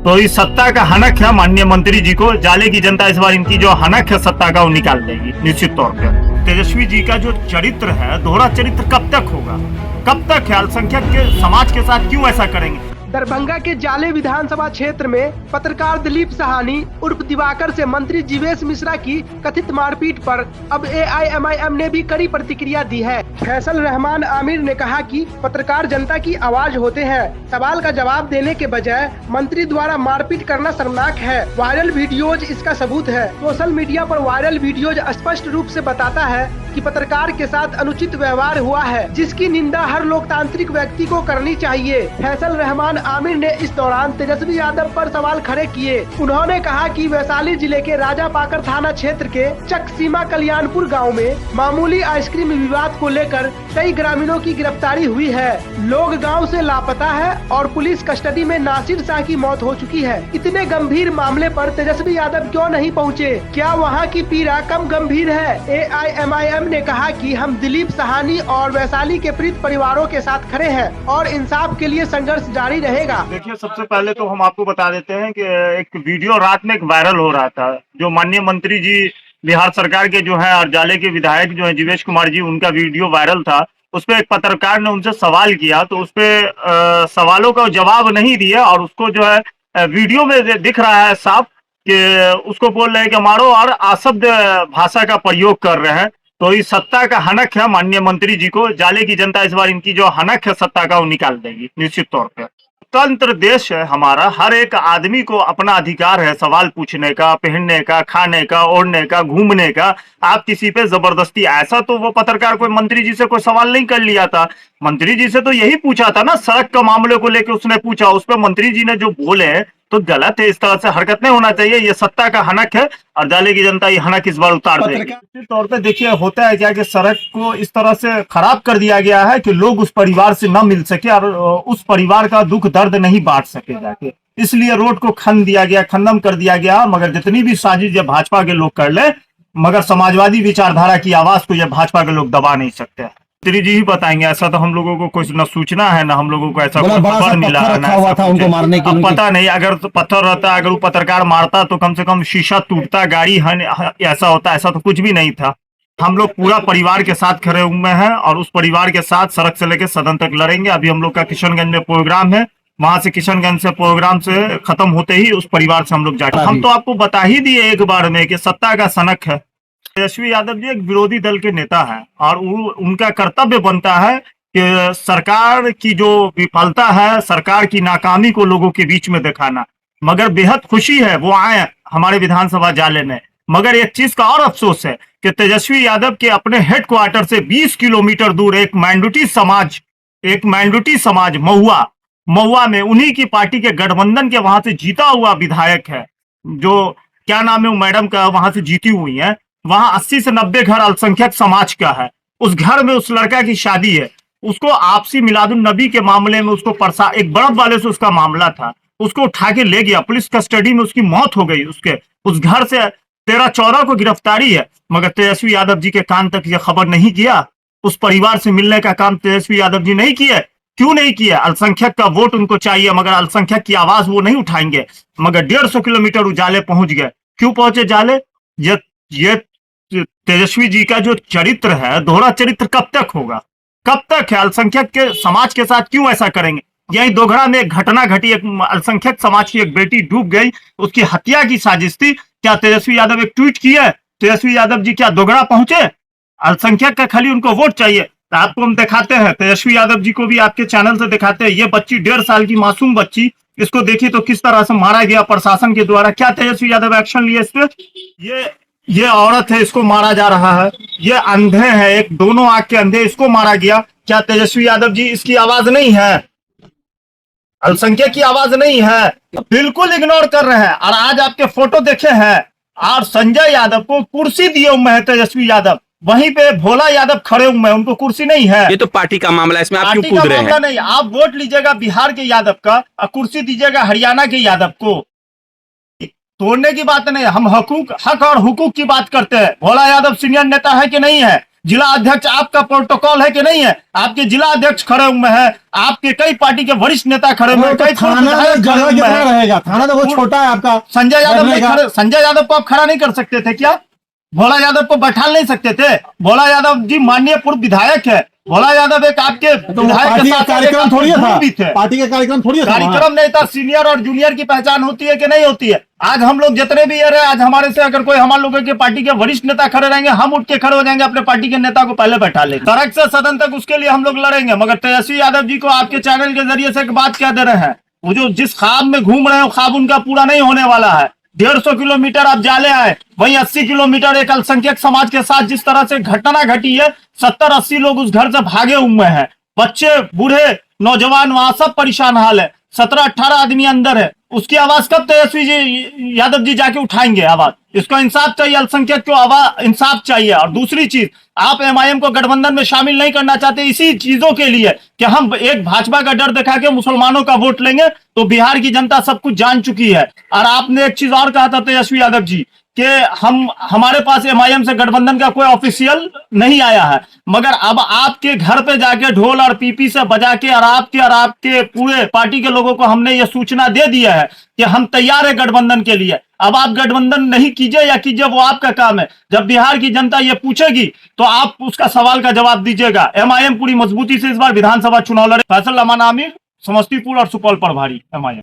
तो इस सत्ता का हनक है माननीय मंत्री जी को। जाले की जनता इस बार इनकी जो हनक है सत्ता का वो निकाल देगी निश्चित तौर पे। तेजस्वी जी का जो चरित्र है, दोहरा चरित्र कब तक होगा, कब तक है? अल्पसंख्यक के समाज के साथ क्यों ऐसा करेंगे? दरभंगा के जाले विधानसभा क्षेत्र में पत्रकार दिलीप सहानी उर्फ दिवाकर से मंत्री जीवेश मिश्रा की कथित मारपीट पर अब एआईएमआईएम ने भी कड़ी प्रतिक्रिया दी है। फैसल रहमान आमिर ने कहा कि पत्रकार जनता की आवाज होते हैं, सवाल का जवाब देने के बजाय मंत्री द्वारा मारपीट करना शर्मनाक है। वायरल वीडियोज इसका सबूत है। सोशल मीडिया पर वायरल वीडियोज स्पष्ट रूप से बताता है कि पत्रकार के साथ अनुचित व्यवहार हुआ है, जिसकी निंदा हर लोकतांत्रिक व्यक्ति को करनी चाहिए। फैसल रहमान आमिर ने इस दौरान तेजस्वी यादव पर सवाल खड़े किए। उन्होंने कहा कि वैशाली जिले के राजापाकर थाना क्षेत्र के चक सीमा कल्याणपुर गांव में मामूली आइसक्रीम विवाद को लेकर कई ग्रामीणों की गिरफ्तारी हुई है। लोग गांव से लापता है और पुलिस कस्टडी में नासिर शाह की मौत हो चुकी है। इतने गंभीर मामले पर तेजस्वी यादव क्यों नहीं पहुँचे? क्या वहाँ की पीड़ा कम गंभीर है? एआईएमआईएम ने कहा कि हम दिलीप सहानी और वैशाली के पीड़ित परिवारों के साथ खड़े हैं और इंसाफ के लिए संघर्ष जारी रहेगा। देखिए, सबसे पहले तो हम आपको बता देते हैं कि एक वीडियो रात में एक वायरल हो रहा था, जो माननीय मंत्री जी बिहार सरकार के जो है और जाले के विधायक जो है जीवेश कुमार जी, उनका वीडियो वायरल था। उस पर एक पत्रकार ने उनसे सवाल किया, तो उस पे सवालों का जवाब नहीं दिया और उसको जो है वीडियो में दिख रहा है साफ कि उसको बोल रहे हैं कि मारो और अशब्द भाषा का प्रयोग कर रहे हैं। तो इस सत्ता का हनक है माननीय मंत्री जी को। जाले की जनता इस बार इनकी जो हनक है सत्ता का वो निकाल देगी निश्चित तौर पे। स्वतंत्र देश है हमारा, हर एक आदमी को अपना अधिकार है सवाल पूछने का, पहनने का, खाने का, ओढ़ने का, घूमने का। आप किसी पे जबरदस्ती, ऐसा तो वो पत्रकार कोई मंत्री जी से कोई सवाल नहीं कर लिया था। मंत्री जी से तो यही पूछा था ना, सड़क का मामले को लेकर उसने पूछा, उस पर मंत्री जी ने जो बोले तो गलत है। इस तरह से हरकत नहीं होना चाहिए। ये सत्ता का हनक है और जाले की जनता ये हनक इस बार उतार देगी। निश्चित तौर पे देखिए, होता है क्या कि सड़क को इस तरह से खराब कर दिया गया है कि लोग उस परिवार से न मिल सके और उस परिवार का दुख दर्द नहीं बांट सके जाके, इसलिए रोड को खन दिया गया, खंडन कर दिया गया। मगर जितनी भी साजिश ये भाजपा के लोग कर ले, मगर समाजवादी विचारधारा की आवाज को ये भाजपा के लोग दबा नहीं सकते। मंत्री जी ही बताएंगे, ऐसा तो हम लोगों को कुछ न सूचना है, ना हम लोगों को ऐसा खबर मिला है ना हुआ था उनको मारने की। अब पता नहीं, अगर तो पत्थर रहता, अगर वो पत्रकार मारता तो कम से कम शीशा टूटता, गाड़ी ऐसा होता। ऐसा तो कुछ भी नहीं था। हम लोग पूरा परिवार के साथ खड़े हुए हैं और उस परिवार के साथ सड़क से लेकर सदन तक लड़ेंगे। अभी हम लोग का किशनगंज में प्रोग्राम है, वहां से किशनगंज से प्रोग्राम से खत्म होते ही उस परिवार से हम लोग जाएंगे। हम तो आपको बता ही दिए एक बार में कि सत्ता का सनक है। तेजस्वी यादव जी एक विरोधी दल के नेता हैं और उनका कर्तव्य बनता है कि सरकार की जो विफलता है, सरकार की नाकामी को लोगों के बीच में दिखाना। मगर बेहद खुशी है वो आए हमारे विधानसभा जाले में। मगर एक चीज का और अफसोस है कि तेजस्वी यादव के अपने हेडक्वार्टर से 20 किलोमीटर दूर एक माइनॉरिटी समाज महुआ में उन्हीं की पार्टी के गठबंधन के वहां से जीता हुआ विधायक है, जो क्या नाम है वो मैडम का, वहां से जीती हुई है। वहां 80 से 90 घर अल्पसंख्यक समाज का है। उस घर में उस लड़का की शादी है। उसको आपसी मिलादुन नबी के मामले में उसको एक बड़द वाले से उसका मामला था, उसको उठा के ले गया, पुलिस कस्टडी में उसकी मौत हो गई। उसके उस घर से 13-14 को गिरफ्तारी है। मगर तेजस्वी यादव जी के कान तक यह खबर नहीं किया। उस परिवार से मिलने का काम तेजस्वी यादव जी नहीं किए। क्यों नहीं किया? अल्पसंख्यक का वोट उनको चाहिए, मगर अल्पसंख्यक की आवाज वो नहीं उठाएंगे। मगर 150 किलोमीटर जाले पहुंच गए। क्यों पहुंचे जाले? ये तेजस्वी जी का जो चरित्र है, दोहरा चरित्र कब तक होगा, कब तक है? अल्पसंख्यक के समाज के साथ क्यों ऐसा करेंगे? यही दोघड़ा में एक घटना घटी, एक अल्पसंख्यक समाज की एक बेटी डूब गई, उसकी हत्या की साजिश थी। क्या तेजस्वी यादव एक ट्वीट किए? तेजस्वी यादव जी क्या दोघड़ा पहुंचे? अल्पसंख्यक का खाली उनको वोट चाहिए। तो आपको हम दिखाते हैं, तेजस्वी यादव जी को भी आपके चैनल से दिखाते हैं। ये बच्ची 1.5 साल की मासूम बच्ची, इसको देखिए तो किस तरह से मारा गया प्रशासन के द्वारा। क्या तेजस्वी यादव एक्शन लिए इस पे? ये औरत है, इसको मारा जा रहा है। ये अंधे हैं, एक दोनों आंख के अंधे, इसको मारा गया। क्या तेजस्वी यादव जी इसकी आवाज नहीं है? अल्पसंख्यक की आवाज नहीं है? बिल्कुल इग्नोर कर रहे हैं। और आज आपके फोटो देखे हैं और संजय यादव को कुर्सी दिए हुए हैं तेजस्वी यादव, वहीं पे भोला यादव खड़े हुए हैं, उनको कुर्सी नहीं है। ये तो पार्टी का मामला है, इसमें आप क्यों कूद रहे हैं? नहीं, आप वोट लीजिएगा बिहार के यादव का और कुर्सी दीजिएगा हरियाणा के यादव को। तोड़ने की बात नहीं, हम हक और हुकूक की बात करते हैं। भोला यादव सीनियर नेता है कि नहीं है? जिला अध्यक्ष आपका प्रोटोकॉल है कि नहीं है? आपके जिला अध्यक्ष खड़े हुए हैं, आपके कई पार्टी के वरिष्ठ नेता खड़े हुए हैं, कई थाना में विधायक खड़े जगह हुए कितना हैं। रहेगा? थाना तो वो छोटा है आपका। संजय यादव बैठने का। संजय यादव को आप खड़ा नहीं कर सकते थे क्या? भोला यादव को बैठा नहीं सकते थे? भोला यादव जी माननीय पूर्व विधायक है। भोला यादव एक आपके तो वो विधायक पार्टी के का साथ कार्यक्रम थोड़ी था, भी थे। पार्टी का कार्यक्रम थोड़ी था। कार्यक्रम नहीं था। सीनियर और जूनियर की पहचान होती है कि नहीं होती है? आज हम लोग जितने भी ये रहे, आज हमारे से अगर कोई हमारे लोगों के पार्टी के वरिष्ठ नेता खड़े रहेंगे, हम उठ के खड़े हो जाएंगे, अपने पार्टी के नेता को पहले बैठा लेंगे, सड़क से सदन तक उसके लिए हम लोग लड़ेंगे। मगर तेजस्वी यादव जी को आपके चैनल के जरिए से एक बात क्या दे रहे हैं, वो जो जिस ख्वाब में घूम रहे हैं, ख्वाब उनका पूरा नहीं होने वाला है। 150 किलोमीटर आप जाले आए, वहीं 80 किलोमीटर एक अल्पसंख्यक समाज के साथ जिस तरह से घटना घटी है, 70-80 लोग उस घर से भागे हुए हैं, बच्चे बूढ़े नौजवान वहां सब परेशान हाल है, 17-18 आदमी अंदर है। उसकी आवाज कब तेजस्वी जी यादव जी जाके उठाएंगे आवाज? इसको इंसाफ चाहिए, अल्पसंख्यक को आवाज इंसाफ चाहिए। और दूसरी चीज, आप एमआईएम को गठबंधन में शामिल नहीं करना चाहते इसी चीजों के लिए कि हम एक भाजपा का डर दिखा के मुसलमानों का वोट लेंगे, तो बिहार की जनता सब कुछ जान चुकी है। और आपने एक चीज और कहा था तेजस्वी यादव जी कि हमारे पास एमआईएम से गठबंधन का कोई ऑफिशियल नहीं आया है, मगर अब आपके घर पे जाके ढोल और पीपी से बजा के और आपके पूरे पार्टी के लोगों को हमने ये सूचना दे दिया है कि हम तैयार है गठबंधन के लिए। अब आप गठबंधन नहीं कीजिए या कीजिए, वो आपका काम है। जब बिहार की जनता ये पूछेगी तो आप उसका सवाल का जवाब दीजिएगा। एमआईएम पूरी मजबूती से इस बार विधानसभा चुनाव लड़े। फैसल अमान आमिर, समस्तीपुर और सुपौल प्रभारी एमआईएम।